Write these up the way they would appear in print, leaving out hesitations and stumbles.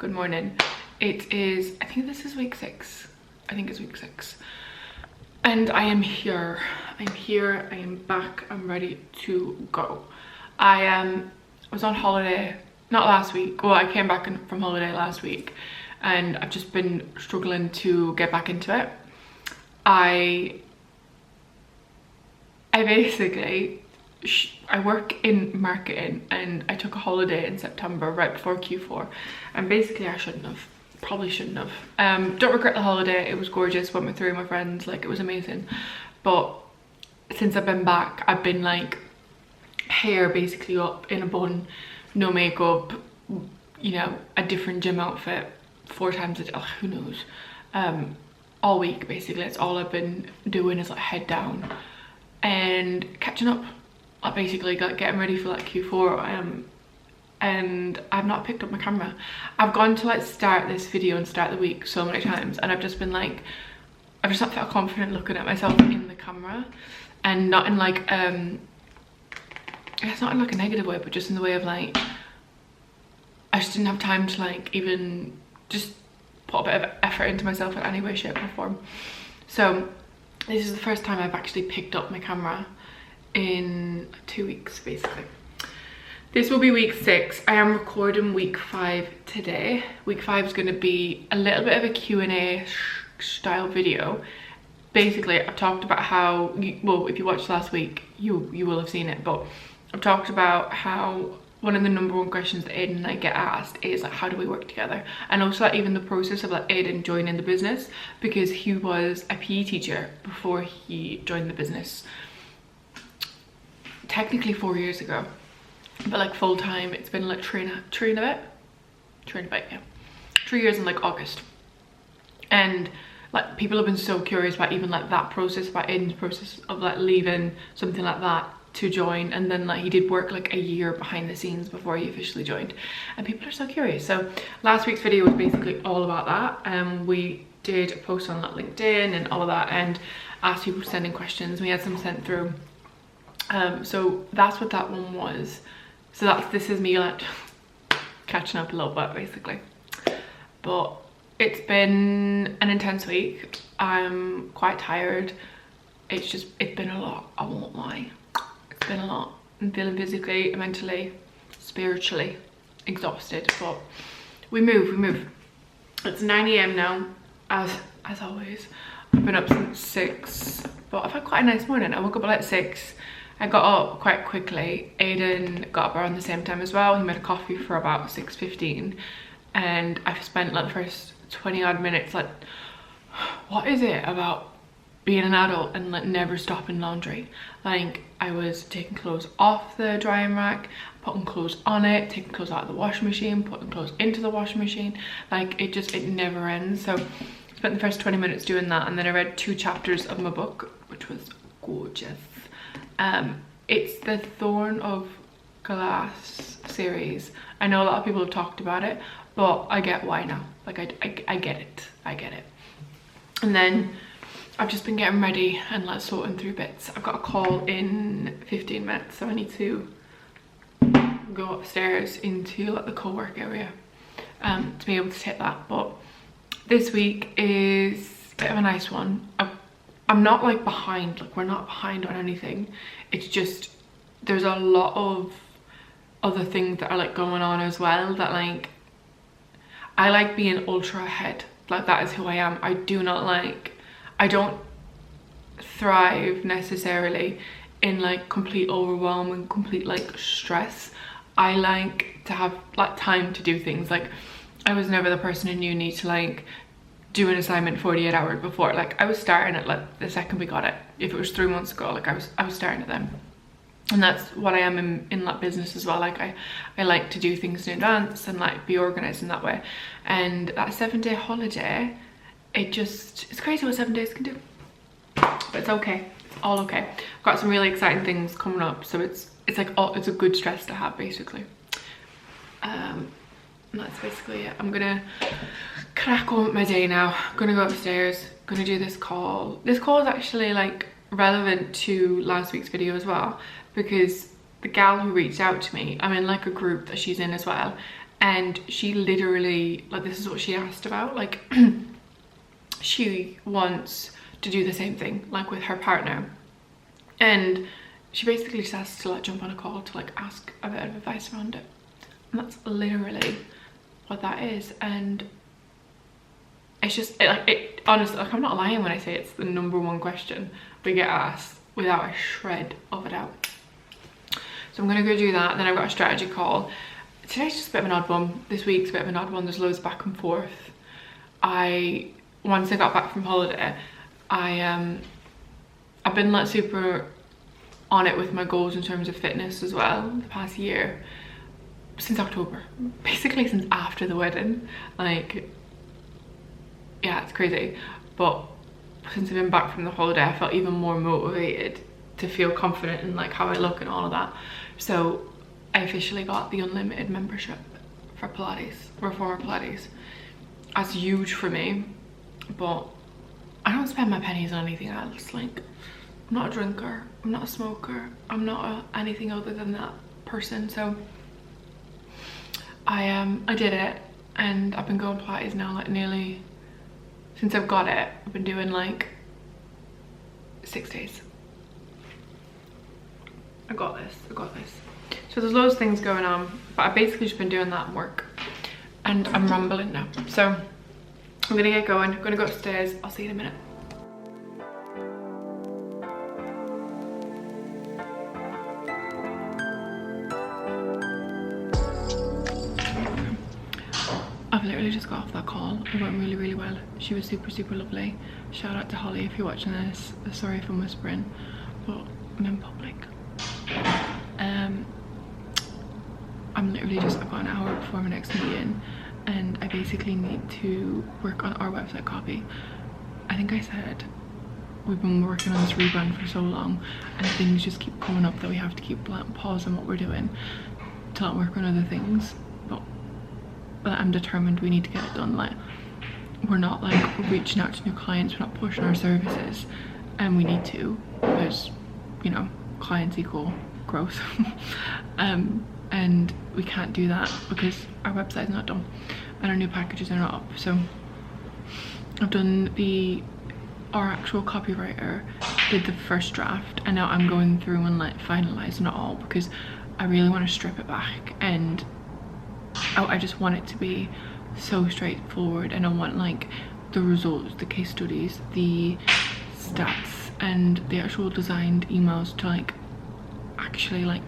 good morning. It is, I think this is week 6. I think it's week 6. And I am here. I'm here, I am back, I'm ready to go. I was on holiday, not last week. Well, I came back from holiday last week and I've just been struggling to get back into it. I basically, I work in marketing and I took a holiday in September right before Q4, and basically I probably shouldn't have. Don't regret the holiday, it was gorgeous, went with 3 of my friends, like it was amazing. But since I've been back, I've been like hair basically up in a bun, no makeup, you know, a different gym outfit 4 times a day, oh, who knows, all week basically. It's all I've been doing is like head down and catching up, like basically like getting ready for like Q4. And I've not picked up my camera. I've gone to like start this video and start the week so many times and I've just been like, I've just not felt confident looking at myself in the camera, and not in like it's not in like a negative way, but just in the way of like I just didn't have time to like even just put a bit of effort into myself in any way, shape or form. So this is the first time I've actually picked up my camera in 2 weeks basically. This will be week 6. I am recording week 5 today. Week 5 is going to be a little bit of a Q&A style video. Basically, I've talked about how, well, if you watched last week, you will have seen it, but I've talked about how one of the #1 questions that Aiden and I get asked is like, how do we work together? And also like, even the process of like Aiden joining the business, because he was a PE teacher before he joined the business. Technically 4 years ago. But like full time, it's been like three and a bit, yeah. 3 years in like August. And like people have been so curious about even like that process, about Aiden's process of like leaving something like that to join. And then like he did work like a year behind the scenes before he officially joined. And people are so curious. So last week's video was basically all about that. We did a post on like LinkedIn and all of that and asked people to send in questions. We had some sent through. So that's what that one was. So this is me like catching up a little bit basically. But it's been an intense week. I'm quite tired. It's been a lot, I won't lie. It's been a lot. I'm feeling physically, mentally, spiritually exhausted, but we move. It's 9 AM now, as always. I've been up since 6, but I've had quite a nice morning. I woke up at like 6. I got up quite quickly. Aiden got up around the same time as well. He made a coffee for about 6:15, and I've spent like the first 20 odd minutes like, what is it about being an adult and like never stopping laundry? Like I was taking clothes off the drying rack, putting clothes on it, taking clothes out of the washing machine, putting clothes into the washing machine. Like it never ends. So I spent the first 20 minutes doing that, and then I read 2 chapters of my book, which was gorgeous. It's the Thorn of Glass series. I know a lot of people have talked about it, but I get why now. Like I get it. And then I've just been getting ready and like sorting through bits. I've got a call in 15 minutes, so I need to go upstairs into like the co-work area to be able to take that. But this week is a bit of a nice one. I'm not like behind, like we're not behind on anything. It's just there's a lot of other things that are like going on as well, that like I like being ultra ahead. Like that is who I am. I don't thrive necessarily in like complete overwhelm and complete like stress. I like to have like time to do things. Like I was never the person in uni to like do an assignment 48 hours before. Like I was starting it like the second we got it. If it was 3 months ago, like I was starting it then. And that's what I am in that business as well. Like I like to do things in advance and like be organized in that way. And that 7-day holiday, it's crazy what 7 days can do. But it's okay, it's all okay. I've got some really exciting things coming up, so it's a good stress to have basically. And that's basically it. I'm gonna crack on with my day now. I'm gonna go upstairs, gonna do this call. This call is actually like relevant to last week's video as well, because the gal who reached out to me, I'm in like a group that she's in as well, and she literally, like, this is what she asked about, like she wants to do the same thing, like with her partner, and she basically just asked to like jump on a call to like ask a bit of advice around it. And that's literally what that is. And it's just honestly, like, I'm not lying when I say it's the #1 question we get asked without a shred of a doubt. So I'm gonna go do that. Then I've got a strategy call. Today's just a bit of an odd one. This week's a bit of an odd one. There's loads back and forth. Once I got back from holiday, I've been like super on it with my goals in terms of fitness as well the past year, since October, basically since after the wedding. Like, yeah, it's crazy, but since I've been back from the holiday, I felt even more motivated to feel confident in like how I look and all of that. So I officially got the unlimited membership for Pilates, Reformer Pilates. That's huge for me, but I don't spend my pennies on anything else. Like, I'm not a drinker, I'm not a smoker, I'm not anything other than that person. So I did it, and I've been going Pilates now like nearly, since I've got it, I've been doing like 6 days. I got this. So there's loads of things going on, but I've basically just been doing that work, and I'm rambling now. So I'm gonna get going, I'm gonna go upstairs. I'll see you in a minute. I've literally just got off that call. It went really, really well. She was super, super lovely. Shout out to Holly if you're watching this. Sorry if I'm whispering, but I'm in public. I'm literally just, I've got an hour before my next meeting, and I basically need to work on our website copy. I think I said we've been working on this rebrand for so long, and things just keep coming up that we have to keep pausing what we're doing to not work on other things. But I'm determined we need to get it done. Like, we're not like reaching out to new clients, we're not pushing our services, and we need to, because, you know, clients equal growth. And we can't do that because our website's not done and our new packages are not up. So I've done our actual copywriter did the first draft, and now I'm going through and like finalizing it all, because I really want to strip it back, and I just want it to be so straightforward, and I want like the results, the case studies, the stats, and the actual designed emails to like actually like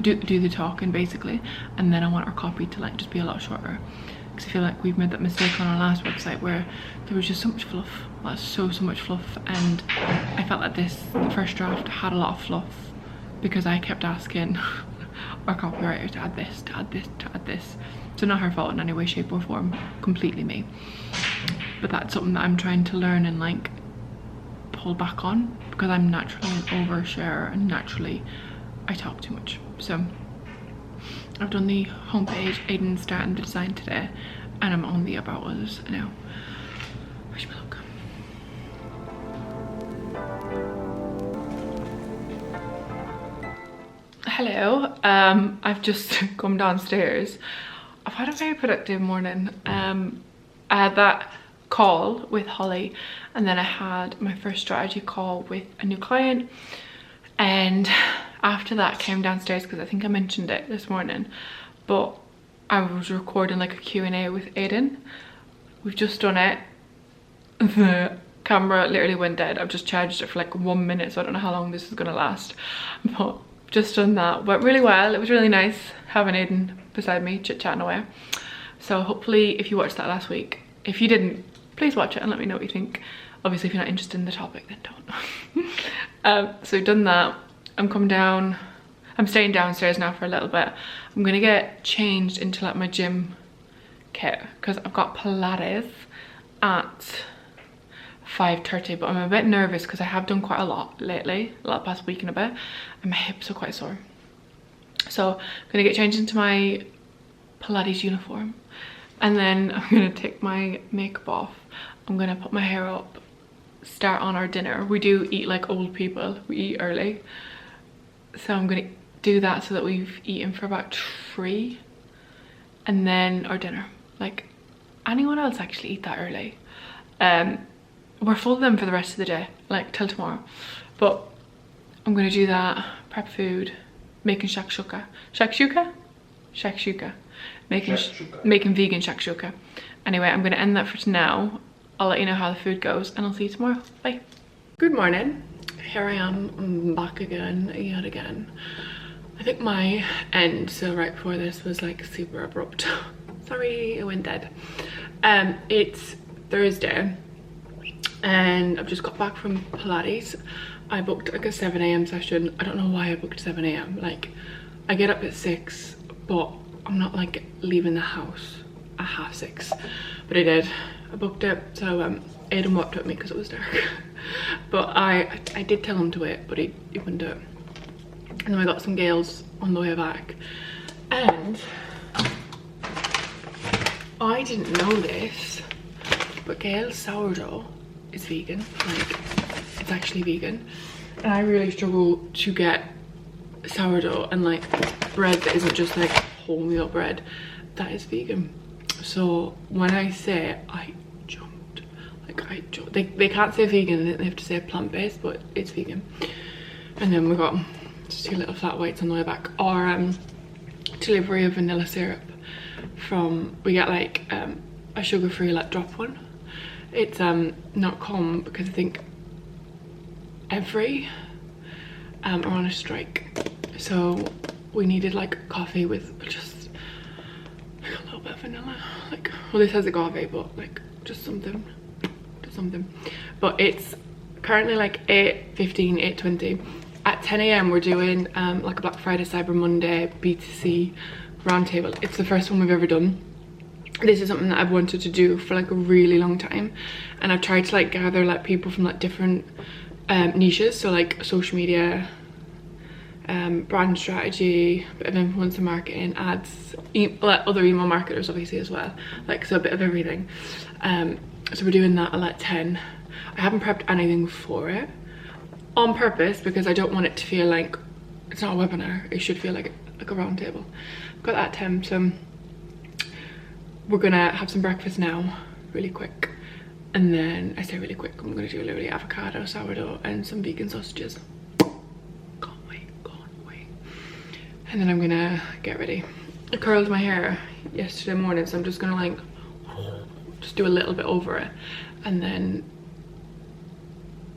do the talking basically. And then I want our copy to like just be a lot shorter, because I feel like we've made that mistake on our last website where there was just so much fluff, like so much fluff, and I felt like the first draft had a lot of fluff because I kept asking our copywriter to add this, to add this, to add this. So not her fault in any way, shape or form, completely me. But that's something that I'm trying to learn and like pull back on, because I'm naturally an oversharer and naturally I talk too much. So I've done the homepage, Aiden's starting the design today, and I'm on the about us now. Wish me luck. Hello, I've just come downstairs. I've had a very productive morning. I had that call with Holly, and then I had my first strategy call with a new client, and after that came downstairs because I think I mentioned it this morning, but I was recording like a Q&A with Aiden. We've just done it. The camera literally went dead. I've just charged it for like 1 minute, so I don't know how long this is gonna last, but just done that. Went really well. It was really nice having Aiden beside me chit-chatting away. So hopefully if you watched that last week, if you didn't, please watch it and let me know what you think. Obviously if you're not interested in the topic, then don't. So done that. I'm coming down, I'm staying downstairs now for a little bit. I'm gonna get changed into like my gym kit because I've got Pilates at 5:30, but I'm a bit nervous because I have done quite a lot lately, like the past week and a bit, and my hips are quite sore. So I'm gonna get changed into my Pilates uniform, and then I'm gonna take my makeup off. I'm gonna put my hair up, start on our dinner. We do eat like old people, we eat early. So I'm gonna do that so that we've eaten for about 3, and then our dinner. Like, anyone else actually eat that early? We're full then for the rest of the day, like till tomorrow. But I'm gonna do that, prep food, making shakshuka. Shakshuka? Shakshuka. Making vegan shakshuka. Anyway, I'm gonna end that for now. I'll let you know how the food goes and I'll see you tomorrow. Bye. Good morning. Here I am, I'm back again, yet again. I think my end, so right before this, was like super abrupt. Sorry, it went dead. It's Thursday and I've just got back from Pilates. I booked like a 7 AM session. I don't know why I booked 7 AM. Like, I get up at 6, but I'm not like leaving the house at 5:30. But I did. I booked it, so Aidan walked with me because it was dark. But I did tell him to wait, but he wouldn't do it. And then we got some Gales on the way back. And I didn't know this, but Gale's sourdough is vegan. Like, it's actually vegan. And I really struggle to get sourdough and like bread that isn't just like wholemeal bread that is vegan. So when I say it, I jumped. Like, I jumped. They can't say vegan, they have to say plant-based, but it's vegan. And then we got just 2 little flat whites on the way back. Our delivery of vanilla syrup from, we get like a sugar-free like drop one. It's not common because I think every are on a strike, so we needed like coffee with just like a little bit of vanilla. Like, well, this has agave, but like just something. But it's currently like 8:15, 8:20. At 10 AM we're doing like a Black Friday, Cyber Monday, B2C roundtable. It's the first one we've ever done. This is something that I've wanted to do for like a really long time, and I've tried to like gather like people from like different niches, so like social media, brand strategy, a bit of influencer marketing, ads, like other email marketers obviously as well, like, so a bit of everything. So we're doing that at like 10. I haven't prepped anything for it on purpose because I don't want it to feel like it's not a webinar. It should feel like a round table. Got that at 10, so we're gonna have some breakfast now really quick, and then I say really quick, I'm gonna do literally avocado, sourdough and some vegan sausages. Can't wait. And then I'm gonna get ready. I curled my hair yesterday morning, so I'm just gonna like just do a little bit over it and then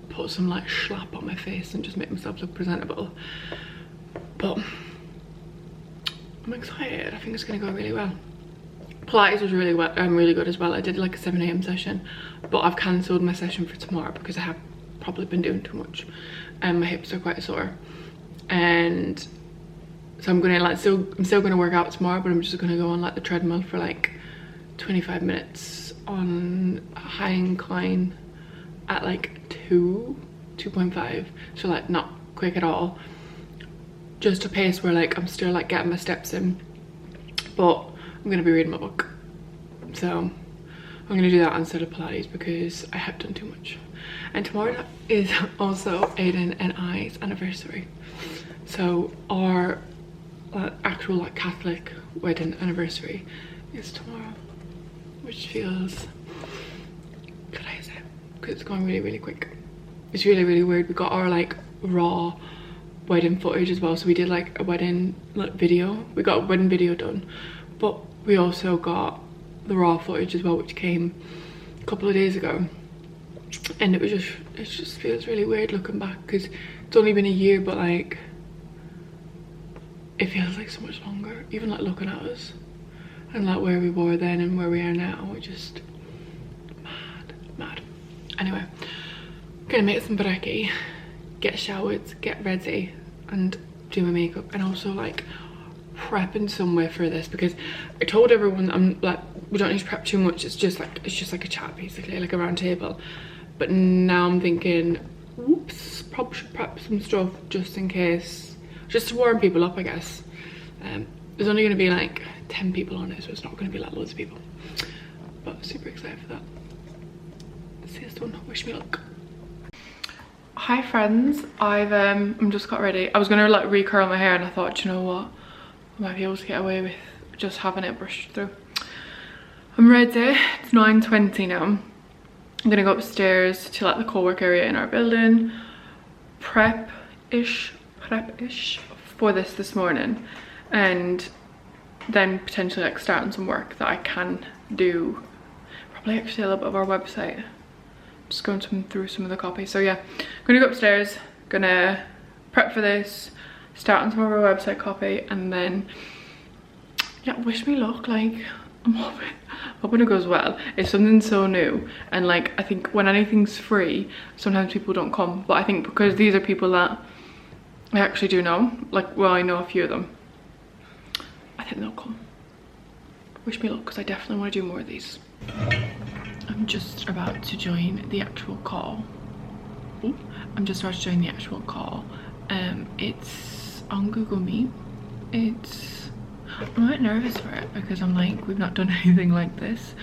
put some like schlap on my face and just make myself look presentable. But I'm excited. I think it's gonna go really well. Pilates was really good as well. I did like a 7 AM session, but I've cancelled my session for tomorrow because I have probably been doing too much and my hips are quite sore. And so I'm gonna like I'm still gonna work out tomorrow, but I'm just gonna go on like the treadmill for like 25 minutes on a high incline at like 2.5, so like not quick at all, just a pace where like I'm still like getting my steps in, but I'm gonna be reading my book. So I'm gonna do that instead of Pilates because I have done too much. And tomorrow is also Aidan and I's anniversary, so our actual like Catholic wedding anniversary is tomorrow, which feels crazy because it's going really quick. It's really weird. We got our like raw wedding footage as well, so we did like a wedding like video. We got a wedding video done, but we also got the raw footage as well, which came a couple of days ago, and it just feels really weird looking back because it's only been a year, but like it feels like so much longer, even like looking at us and like where we were then and where we are now. We're just mad. Anyway, gonna make some brekkie, get showered, get ready and do my makeup, and also like prepping somewhere for this because I told everyone I'm like, we don't need to prep too much, it's just like a chat basically, like a round table. But now I'm thinking, whoops, probably should prep some stuff just in case, just to warm people up, I guess. There's only going to be like 10 people on it, so it's not going to be like loads of people, but super excited for that. See this one, wish me luck. Hi friends, I'm just got ready. I was gonna like recurl my hair and I thought, you know what, I might be able to get away with just having it brushed through. I'm ready. It's 9:20 now. I'm gonna go upstairs to like the co-work area in our building, prep-ish for this morning, and then potentially like starting some work that I can do. Probably actually a little bit of our website. Just going through some of the copy. So yeah, I'm gonna go upstairs, gonna prep for this, start on some of our website copy, and then yeah, wish me luck. Like, I'm hoping it goes well. It's something so new, and like I think when anything's free, sometimes people don't come, but I think because these are people that I actually do know, like, well, I know a few of them, I think they'll come. Wish me luck, because I definitely want to do more of these. I'm just about to join the actual call. Ooh. I'm just about to join the actual call. It's on Google Meet. I'm a bit nervous for it because I'm like, we've not done anything like this,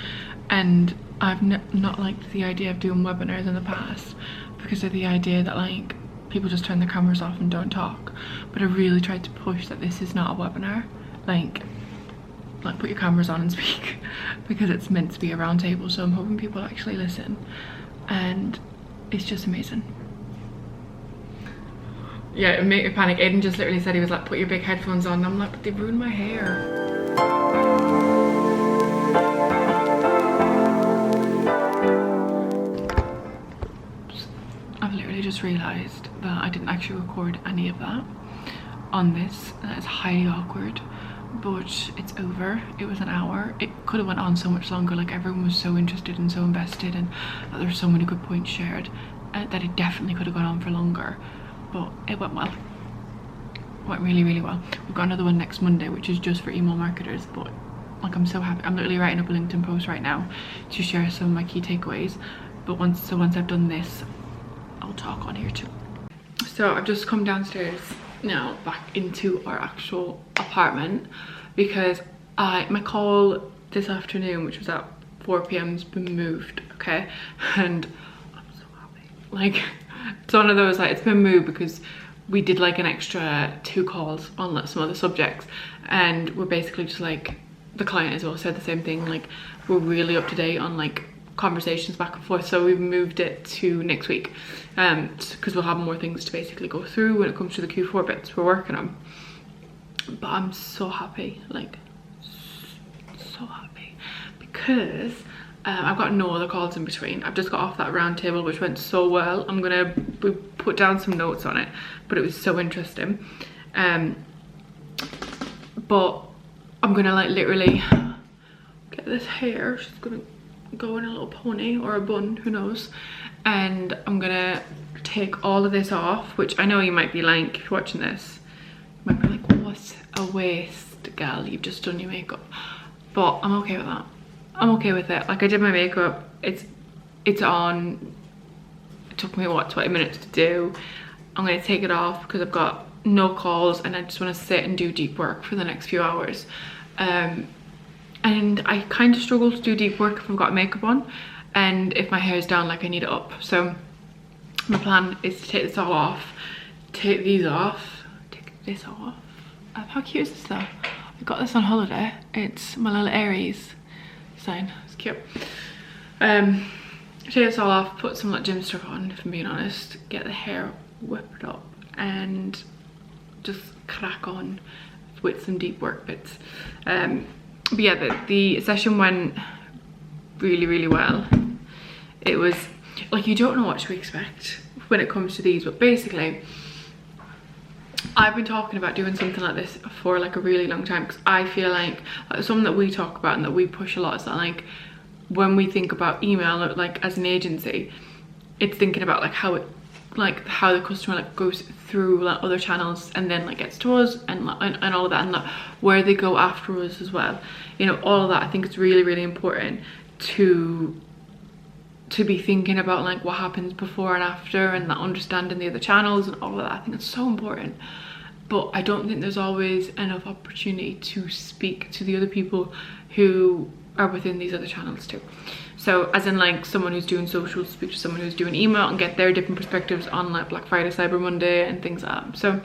and I've not liked the idea of doing webinars in the past because of the idea that like people just turn their cameras off and don't talk. But I really tried to push that this is not a webinar. Like put your cameras on and speak, because it's meant to be a round table. So I'm hoping people actually listen, and it's just amazing. Yeah, it made me panic. Aiden just literally said, he was like, put your big headphones on. And I'm like, but they ruined my hair. I've literally just realised that I didn't actually record any of that on this. That is highly awkward, but it's over. It was an hour. It could have went on so much longer. Like, everyone was so interested and so invested, and there were so many good points shared, that it definitely could have gone on for longer. But it went well. It went really, really well. We've got another one next Monday, which is just for email marketers, but like, I'm so happy. I'm literally writing up a LinkedIn post right now to share some of my key takeaways. But once I've done this, I'll talk on here too. So I've just come downstairs now, back into our actual apartment, because my call this afternoon, which was at 4 p.m, has been moved, okay? And I'm so happy. Like, it's one of those, like, it's been moved because we did like an extra 2 calls on like some other subjects, and we're basically just like, the client as well said the same thing, like, we're really up to date on like conversations back and forth. So we've moved it to next week, because we'll have more things to basically go through when it comes to the Q4 bits we're working on. But I'm so happy, like so happy, because I've got no other calls in between. I've just got off that round table, which went so well. I'm gonna put down some notes on it, but it was so interesting. But I'm gonna like literally get this hair. She's gonna go in a little pony or a bun, who knows. And I'm gonna take all of this off, which I know you might be like, if you're watching this, you might be like, what a waste, gal, you've just done your makeup. But I'm okay with that. I'm okay with it. Like, I did my makeup, it's on. It took me what, 20 minutes to do. I'm gonna take it off because I've got no calls and I just want to sit and do deep work for the next few hours. And I kind of struggle to do deep work if I've got makeup on, and if my hair's down, like, I need it up. So my plan is to take this all off, take these off, take this off. How cute is this though? I got this on holiday. It's my little Aries sign. It's cute. Take this all off, put some like gym stuff on, if I'm being honest, get the hair whipped up, and just crack on with some deep work bits. But yeah, the session went really, really well. It was like, you don't know what to expect when it comes to these, but basically I've been talking about doing something like this for like a really long time, because I feel like something that we talk about and that we push a lot is that, like, when we think about email, like as an agency, it's thinking about like how the customer like goes through like other channels and then like gets to us, and all of that, and like where they go after us as well. You know, all of that. I think it's really, really important to be thinking about like what happens before and after, and that understanding the other channels and all of that. I think it's so important. But I don't think there's always enough opportunity to speak to the other people who are within these other channels too. So as in like someone who's doing social, speak to someone who's doing email and get their different perspectives on like Black Friday, Cyber Monday and things like that. So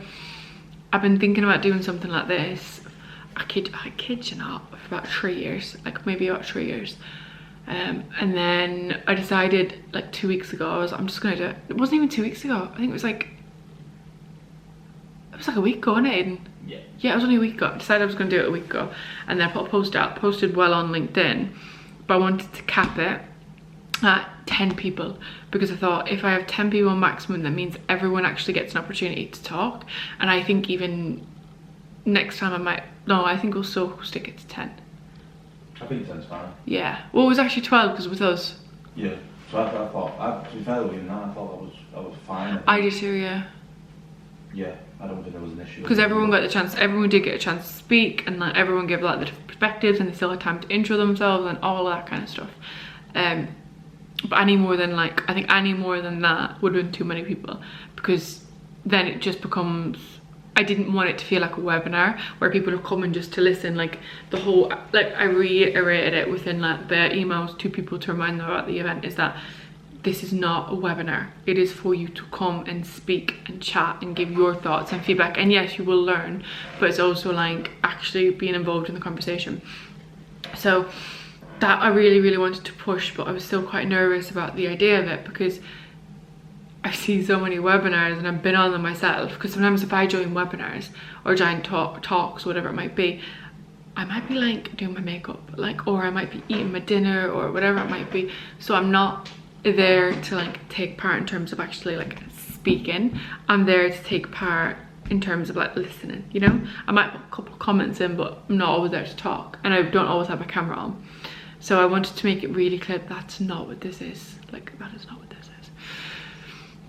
I've been thinking about doing something like this. I kid you not, for about 3 years, like maybe about 3 years. And then I decided like 2 weeks ago, I'm just gonna do it. It wasn't even 2 weeks ago. I think it was like a week ago, wasn't it, Aiden? Yeah, it was only a week ago. I decided I was gonna do it a week ago. And then I put a post out, posted well on LinkedIn, but I wanted to cap it at 10 people, because I thought if I have 10 people maximum, that means everyone actually gets an opportunity to talk. And I think even next time I think we'll still stick it to 10. I think 10's fine. Yeah, well, it was actually 12 because with us. Yeah, so I thought, to be fair with you now, I thought that was fine. I did too, yeah. Yeah, I don't think there was an issue. Because everyone did get a chance to speak, and like everyone gave like the different perspectives, and they still had time to intro themselves and all of that kind of stuff. But any more than that would have been too many people, because then it just becomes, I didn't want it to feel like a webinar where people are coming just to listen. Like the whole, like I reiterated it within like the emails to people to remind them about the event, is that this is not a webinar. It is for you to come and speak and chat and give your thoughts and feedback. And yes, you will learn, but it's also like actually being involved in the conversation. So that I really wanted to push, but I was still quite nervous about the idea of it, because I see so many webinars and I've been on them myself. Because sometimes if I join webinars or join talks, whatever it might be, I might be like doing my makeup, like, or I might be eating my dinner or whatever it might be. So I'm not there to like take part in terms of actually like speaking. I'm there to take part in terms of like listening, you know. I might put a couple of comments in, but I'm not always there to talk, and I don't always have my camera on. So I wanted to make it really clear that's not what this is. Like, that is not what this is.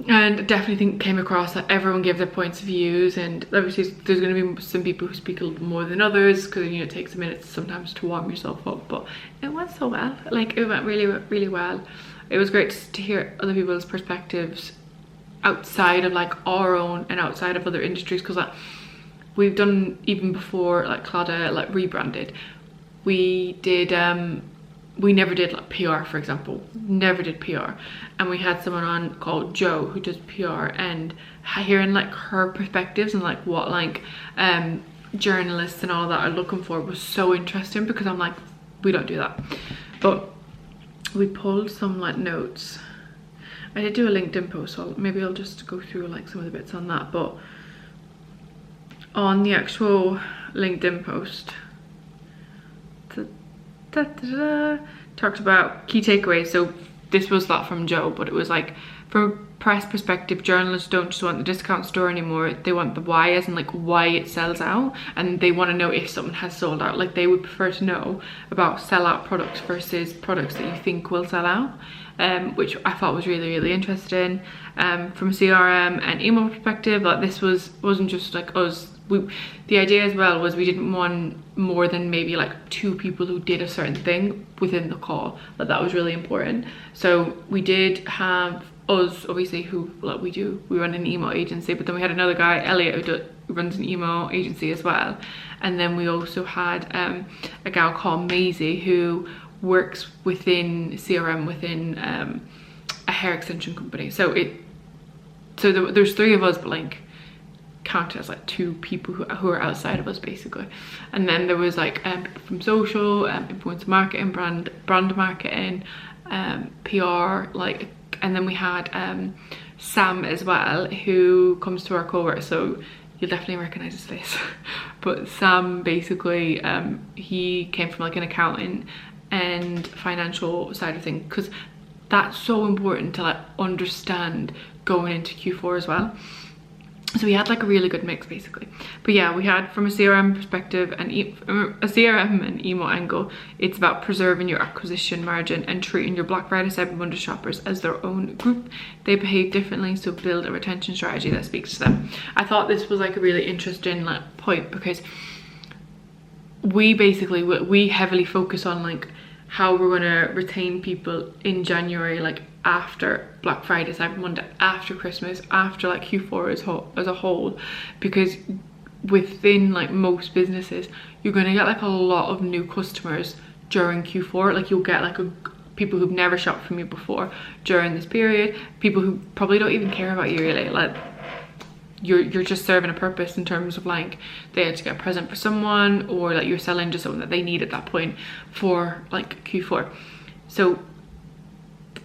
And I definitely think came across that everyone gave their points of views, and obviously there's going to be some people who speak a little bit more than others, because you know it takes a minute sometimes to warm yourself up. But it went so well. Like, it went really well. It was great to hear other people's perspectives outside of like our own and outside of other industries, because like we've done, even before like Claudia like rebranded, we never did like PR, for example. Never did PR. And we had someone on called Jo who does PR, and hearing like her perspectives and like what like journalists and all that are looking for was so interesting, because I'm like, we don't do that. But we pulled some like notes. I did do a LinkedIn post, so maybe I'll just go through like some of the bits on that. But on the actual LinkedIn post, talked about key takeaways. So this was that from Jo, but it was like, from a press perspective, journalists don't just want the discount store anymore, they want the why, as in like why it sells out, and they want to know if something has sold out. Like, they would prefer to know about sellout products versus products that you think will sell out, which I thought was really interesting. From a CRM and email perspective, like this wasn't just like us. The idea as well was we didn't want more than maybe like 2 people who did a certain thing within the call. Like, that was really important. So we did have us, obviously, who like we run an email agency, but then we had another guy, Elliot, who runs an email agency as well. And then we also had a gal called Maisie who works within CRM within a hair extension company. So there's 3 of us, but like counted as like 2 people who are outside of us, basically. And then there was like people from social, influencer marketing, brand marketing, PR, like, and then we had Sam as well, who comes to our cohort, so you'll definitely recognize his face. But Sam, basically, he came from like an accounting and financial side of things, because that's so important to like understand going into Q4 as well. So we had like a really good mix, basically. But yeah, we had, from a CRM perspective and a CRM and email angle, it's about preserving your acquisition margin and treating your Black Friday, Cyber Monday shoppers as their own group. They behave differently, so build a retention strategy that speaks to them. I thought this was like a really interesting like point, because we basically, we heavily focus on like how we're going to retain people in January, like after Black Friday, Cyber Monday, after Christmas, after like Q4 as a whole, because within like most businesses, you're going to get like a lot of new customers during Q4. Like, you'll get like people who've never shopped from you before during this period, people who probably don't even care about you really. Like, you're just serving a purpose in terms of like they had to get a present for someone, or like you're selling just something that they need at that point for like Q4. So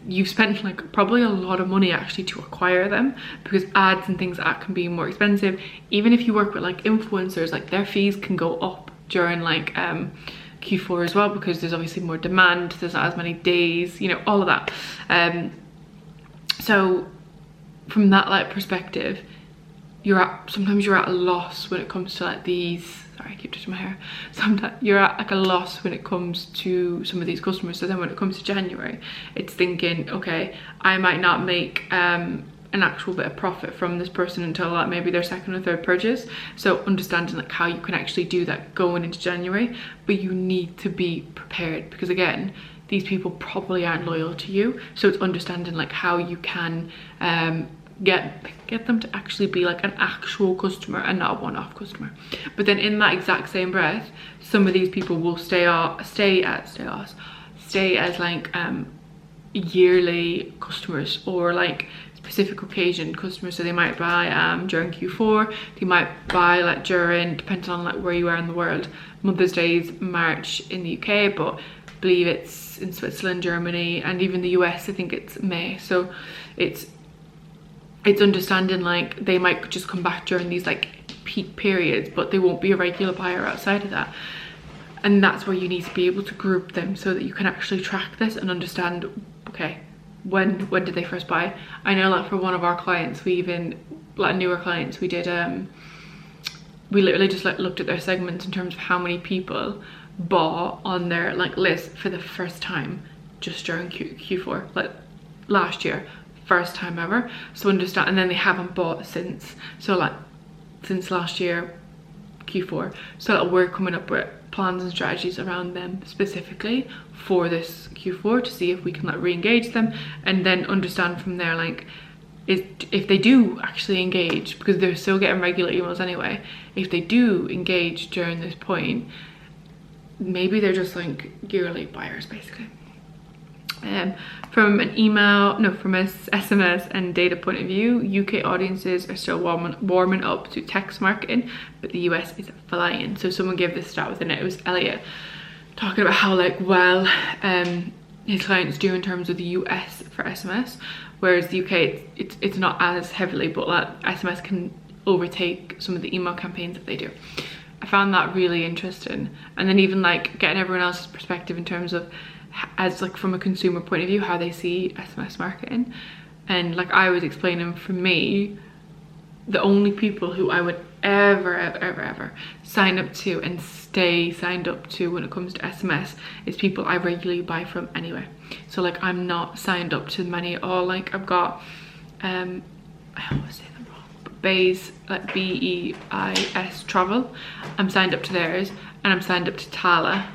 you've spent like probably a lot of money actually to acquire them, because ads and things like that can be more expensive. Even if you work with like influencers, like their fees can go up during like Q4 as well, because there's obviously more demand, there's not as many days, you know, all of that. So from that like perspective, sometimes you're at a loss when it comes to like these, sorry, I keep touching my hair. Sometimes you're at like a loss when it comes to some of these customers. So then when it comes to January, it's thinking, okay, I might not make an actual bit of profit from this person until like maybe their second or third purchase. So understanding like how you can actually do that going into January, but you need to be prepared, because again, these people probably aren't loyal to you. So it's understanding like how you can get them to actually be like an actual customer and not a one-off customer. But then in that exact same breath, some of these people will stay as like yearly customers, or like specific occasion customers. So they might buy during Q4, they might buy like during, depending on like where you are in the world. Mother's Day is March in the UK, but I believe it's in Switzerland, Germany, and even the US I think it's May. So it's understanding like they might just come back during these like peak periods, but they won't be a regular buyer outside of that. And that's where you need to be able to group them so that you can actually track this and understand, okay, when did they first buy? I know like for one of our clients, we even, like newer clients, we did we literally just like looked at their segments in terms of how many people bought on their like list for the first time just during Q4, like last year, first time ever. So understand, and then they haven't bought since, so like since last year Q4. So like, we're coming up with plans and strategies around them specifically for this Q4 to see if we can like re-engage them, and then understand from there like if they do actually engage, because they're still getting regular emails anyway, if they do engage during this point, maybe they're just like yearly buyers basically. From an email, no, from a SMS and data point of view, UK audiences are still warming up to text marketing, but the US is flying. So someone gave this stat within it. It was Elliot talking about how like well his clients do in terms of the US for SMS, whereas the UK it's not as heavily, but like SMS can overtake some of the email campaigns that they do. I found that really interesting, and then even like getting everyone else's perspective in terms of, as like from a consumer point of view, how they see SMS marketing. And like I was explaining, for me, the only people who I would ever sign up to and stay signed up to when it comes to SMS is people I regularly buy from anyway. So like I'm not signed up to many at all. Like I've got I always say them wrong, Beis, like BEIS Travel, I'm signed up to theirs, and I'm signed up to Tala.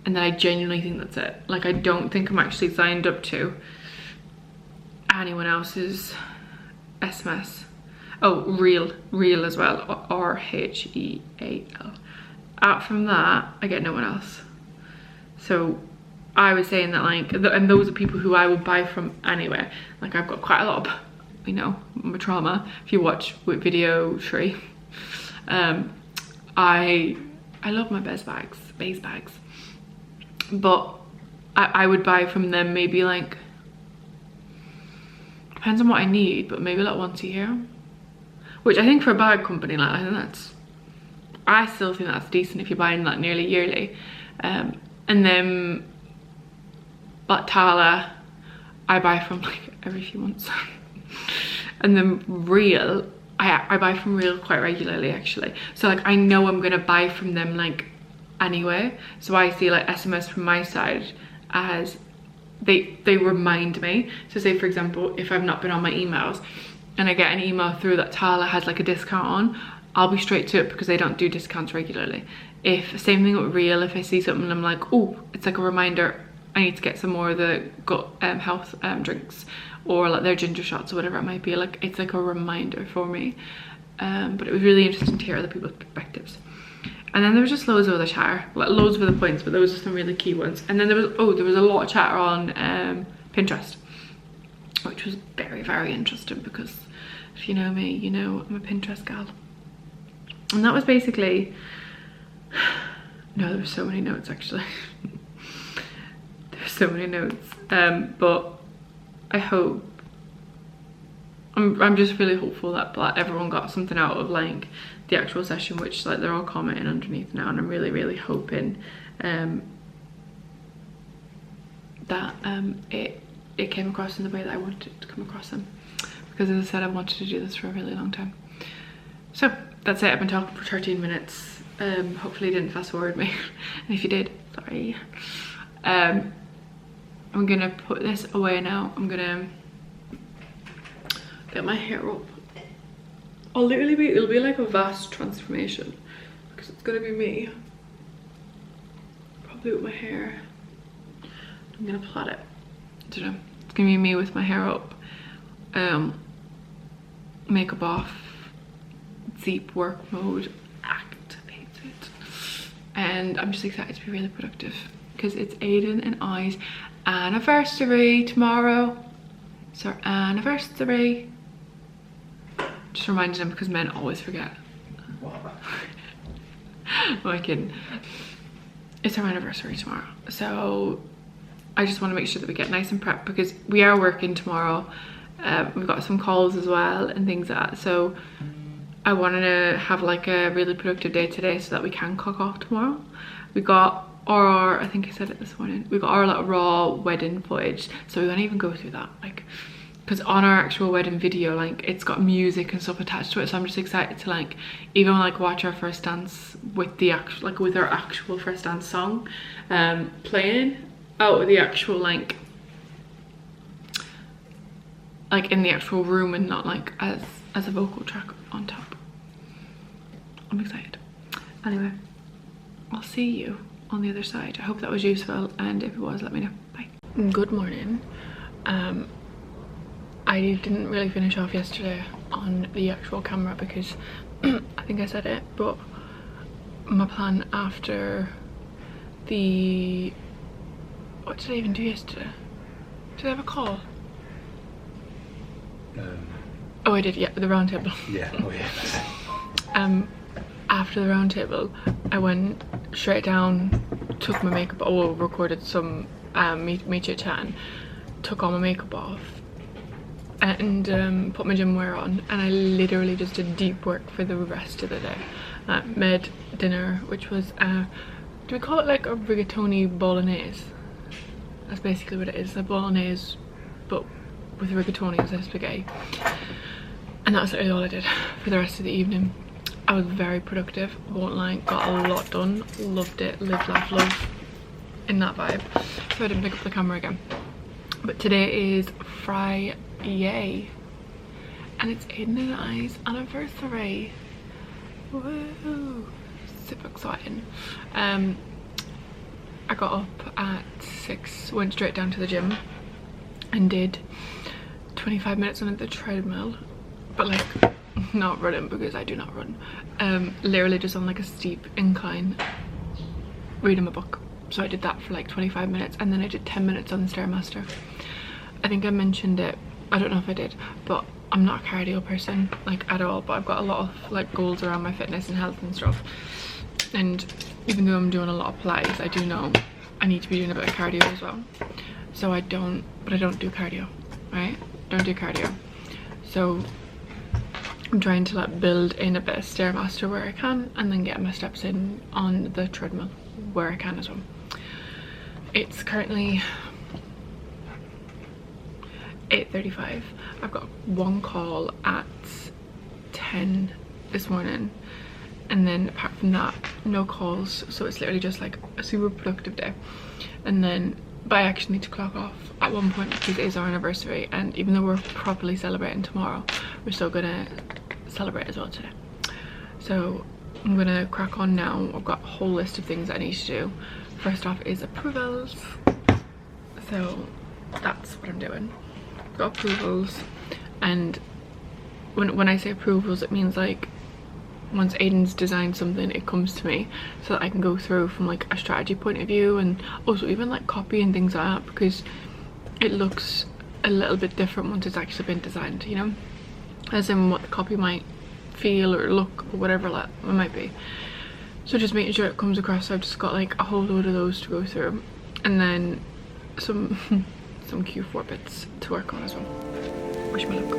And then I genuinely think that's it. Like I don't think I'm actually signed up to anyone else's SMS. Oh, Real as well, RHEAL. Out from that, I get no one else. So I was saying that like, and those are people who I would buy from anywhere. Like I've got quite a lot of, you know, my trauma. If you watch with video Shree, I love my Beis bags. But I would buy from them maybe like, depends on what I need, but maybe like once a year, which I think for a bag company, like I still think that's decent if you're buying like nearly yearly. And then like Tala, I buy from like every few months. And then Real, I buy from Real quite regularly actually. So like I know I'm gonna buy from them like anyway. So I see like SMS from my side as they remind me. So say for example, if I've not been on my emails and I get an email through that Tala has like a discount on, I'll be straight to it because they don't do discounts regularly. If same thing with Real, if I see something and I'm like, oh, it's like a reminder, I need to get some more of the gut health drinks, or like their ginger shots or whatever it might be, like it's like a reminder for me. But it was really interesting to hear other people's perspectives. And then there was just loads of other chatter, like loads of other points, but those are some really key ones. And then there was a lot of chatter on Pinterest, which was very interesting because If you know me, you know I'm a Pinterest gal. And that was basically, no, there were so many notes actually. There's so many notes, but I hope, I'm just really hopeful that everyone got something out of like the actual session, which like they're all commenting underneath now, and I'm really hoping that it came across in the way that I wanted it to come across in, because as I said, I wanted to do this for a really long time. So that's it. I've been talking for 13 minutes. Hopefully you didn't fast forward me, and if you did, sorry. I'm gonna put this away now. I'm gonna get my hair up. It'll be like a vast transformation, because it's gonna be me, probably with my hair. I'm gonna plait it. I don't know. It's gonna be me with my hair up, makeup off, deep work mode activated, and I'm just excited to be really productive because it's Aiden and I's anniversary tomorrow. It's our anniversary. Just reminding them because men always forget. What? Am I kidding? It's our anniversary tomorrow, so I just want to make sure that we get nice and prepped because we are working tomorrow. We've got some calls as well and things like that, so I wanted to have like a really productive day today so that we can cock off tomorrow. We got our, I think I said it this morning, we got our like raw wedding footage, so we won't even go through that, like, because on our actual wedding video, like, it's got music and stuff attached to it, so I'm just excited to like even like watch our first dance with the actual, like with our actual first dance song playing out of the actual like in the actual room, and not like as a vocal track on top. I'm excited. Anyway, I'll see you on the other side. I hope that was useful, and if it was, let me know. Bye. Good morning. I didn't really finish off yesterday on the actual camera because I think I said it, but my plan after the, what did I even do yesterday? Did I have a call? Oh, I did, yeah, the roundtable. Yeah, oh yeah. After the roundtable, I went straight down, took my makeup, recorded some me chit-chatting, took all my makeup off, and put my gym wear on, and I literally just did deep work for the rest of the day. Made dinner, which was, do we call it like a rigatoni bolognese? That's basically what it is, a bolognese, but with rigatoni as a spaghetti. And that was literally all I did for the rest of the evening. I was very productive, won't lie, got a lot done, loved it, live, laugh, love, in that vibe. So I didn't pick up the camera again. But today is Friday, and it's Aiden and I's anniversary. Woo! Super exciting. I got up at 6, went straight down to the gym and did 25 minutes on the treadmill, but like not running because I do not run. Literally just on like a steep incline reading my book. So I did that for like 25 minutes, and then I did 10 minutes on the Stairmaster. I think I mentioned it, I don't know if I did, but I'm not a cardio person like at all, but I've got a lot of like goals around my fitness and health and stuff, and even though I'm doing a lot of Pilates, I do know I need to be doing a bit of cardio as well. So I don't do cardio, right? Don't do cardio. So I'm trying to like build in a bit of Stairmaster where I can, and then get my steps in on the treadmill where I can as well. It's currently 8:35. I've got one call at 10 this morning, and then apart from that, no calls. So it's literally just like a super productive day. And then, but I actually need to clock off at one point because it is our anniversary, and even though we're properly celebrating tomorrow, we're still gonna celebrate as well today. So I'm gonna crack on now. I've got a whole list of things I need to do. First off is approvals, so that's what I'm doing. Got approvals, and when I say approvals, it means like once Aiden's designed something, it comes to me so that I can go through from like a strategy point of view, and also even like copy and things like that, because it looks a little bit different once it's actually been designed, you know. as in what the copy might feel or look or whatever like it might be. So just making sure it comes across. So I've just got like a whole load of those to go through, and then some some Q4 bits to work on as well. Wish me luck.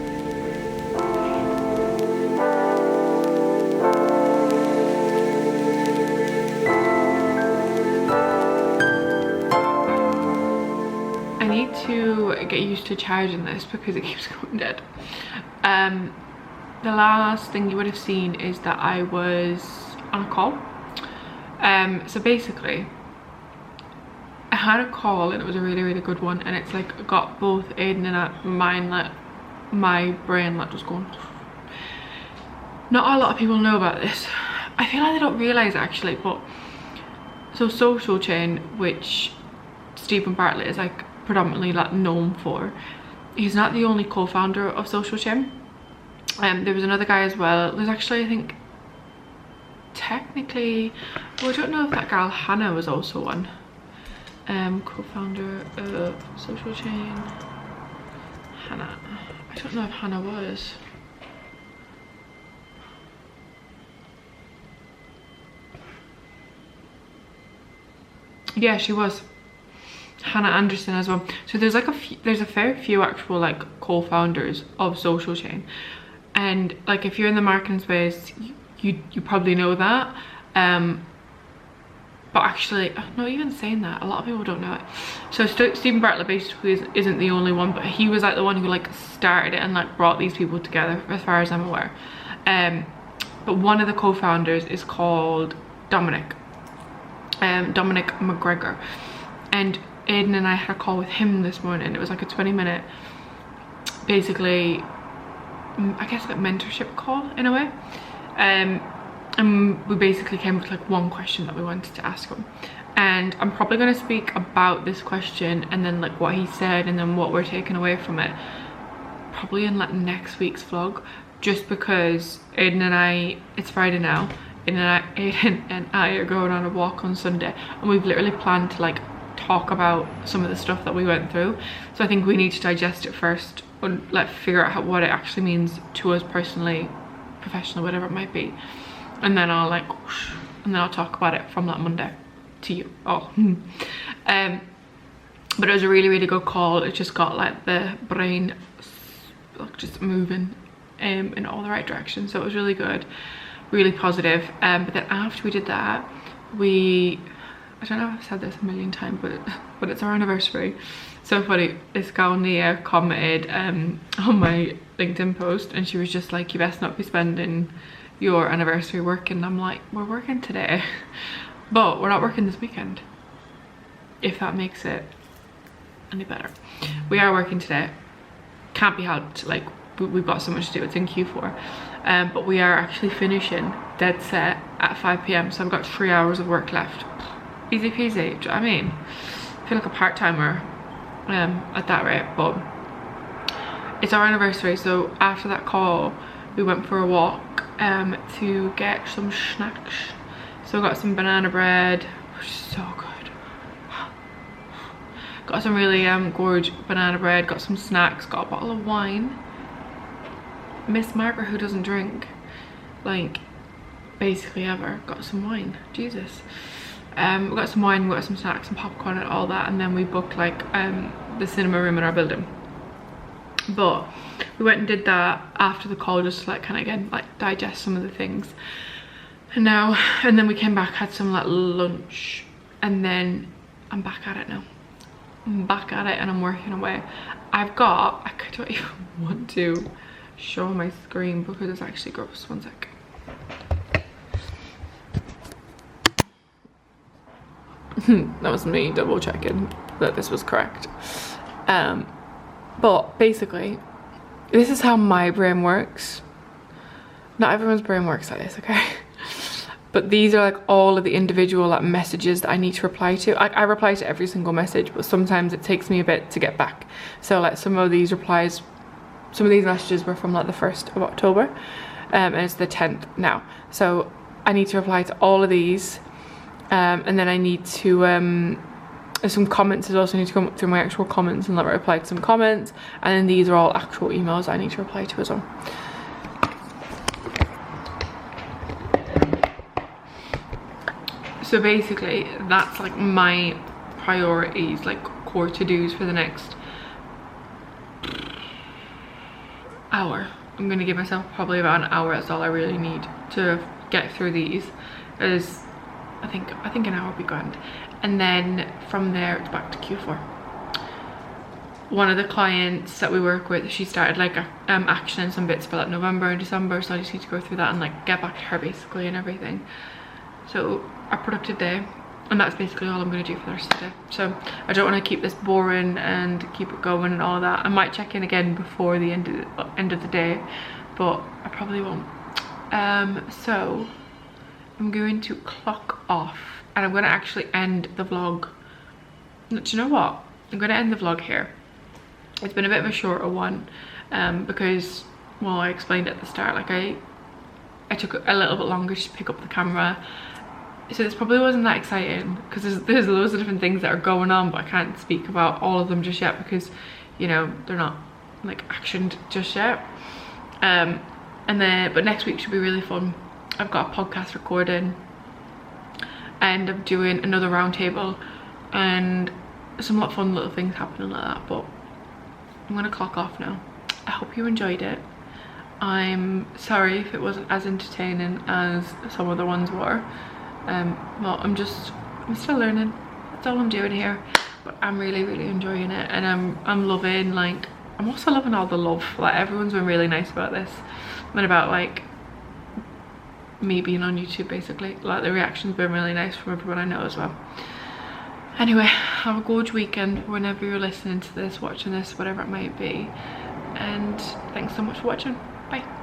I need to get used to charging this because it keeps going dead. The last thing you would have seen is that I was on a call. So basically I had a call and it was a really good one, and it's like got both Aiden and mine, like my brain like just going. Not a lot of people know about this. I feel like they don't realise actually, but so Social Chain, which Stephen Bartlett is like predominantly like known for, he's not the only co-founder of Social Chain. There was another guy as well. There's actually, I think, technically, well, I don't know if that girl Hannah was also one. Co-founder of Social Chain. Hannah. I don't know if Hannah was. Yeah, she was. Hannah Anderson as well. So there's like there's a fair few actual like co-founders of Social Chain, and like if you're in the marketing space, you probably know that. But actually, not even saying that, a lot of people don't know it. So Stephen Bartlett basically isn't the only one, but he was like the one who like started it and like brought these people together, as far as I'm aware. But one of the co-founders is called Dominic McGregor, and Aiden and I had a call with him this morning. It was like a 20-minute, basically, I guess like mentorship call in a way. And we basically came up with like one question that we wanted to ask him, and I'm probably going to speak about this question and then like what he said and then what we're taking away from it probably in like next week's vlog, just because Aiden and I, it's Friday now, Aiden and I are going on a walk on Sunday, and we've literally planned to like talk about some of the stuff that we went through. So I think we need to digest it first and like figure out what it actually means to us personally, professionally, whatever it might be, and then I'll like whoosh, and then I'll talk about it from that Monday to you all. But it was a really good call. It just got like the brain like just moving in all the right directions, so it was really good, really positive. But then after we did that, I don't know if I've said this a million times, but it's our anniversary. So funny, this girl Nia commented on my LinkedIn post, and she was just like, you best not be spending your anniversary working. I'm like, we're working today, but we're not working this weekend, if that makes it any better. We are working today, can't be helped, like we've got so much to do, it's in Q4. But we are actually finishing dead set at 5 p.m, so I've got 3 hours of work left. Easy peasy, do you know what I mean? I feel like a part-timer at that rate, but it's our anniversary. So after that call, we went for a walk to get some snacks. So I got some banana bread, which is so good. Got some really gorgeous banana bread, got some snacks, got a bottle of wine. Miss Margaret, who doesn't drink like basically ever, got some wine. Jesus. We got some wine, we got some snacks and popcorn and all that, and then we booked like the cinema room in our building. But we went and did that after the call, just to like kind of again like digest some of the things. And then we came back, had some like lunch, and then I'm back at it now. I'm back at it and I'm working away. I don't even want to show my screen because it's actually gross. One sec. That was me double checking that this was correct. But basically, this is how my brain works. Not everyone's brain works like this, okay? But these are like all of the individual like messages that I need to reply to. I reply to every single message, but sometimes it takes me a bit to get back. So like some of these messages were from like the 1st of October, and it's the 10th now. So I need to reply to all of these. And then I need to, there's some comments as well, so I need to come through my actual comments and like reply to some comments, and then these are all actual emails I need to reply to as well. So basically that's like my priorities, like core to-dos for the next hour. I'm gonna give myself probably about an hour. That's all I really need to get through these. Is I think an hour would be grand, and then from there it's back to Q4. One of the clients that we work with, she started like actioning some bits for like November and December, so I just need to go through that and like get back to her basically and everything. So a productive day, and that's basically all I'm going to do for the rest of the day. So I don't want to keep this boring and keep it going and all that. I might check in again before the end of the day, but I probably won't. So I'm going to clock off, and I'm going to actually end the vlog. Do you know what? I'm going to end the vlog here. It's been a bit of a shorter one because, well, I explained at the start, like I took a little bit longer to pick up the camera. So this probably wasn't that exciting because there's loads of different things that are going on, but I can't speak about all of them just yet because, you know, they're not like actioned just yet. But next week should be really fun. I've got a podcast recording, and I'm doing another roundtable, and some fun little things happening like that. But I'm gonna clock off now. I hope you enjoyed it. I'm sorry if it wasn't as entertaining as some other ones were. Well, I'm still learning. That's all I'm doing here. But I'm really enjoying it, and I'm loving, like, I'm also loving all the love. Like, everyone's been really nice about this and about like me being on YouTube basically. Like, the reaction's been really nice from everyone I know as well. Anyway, have a gorgeous weekend whenever you're listening to this, watching this, whatever it might be. And thanks so much for watching. Bye.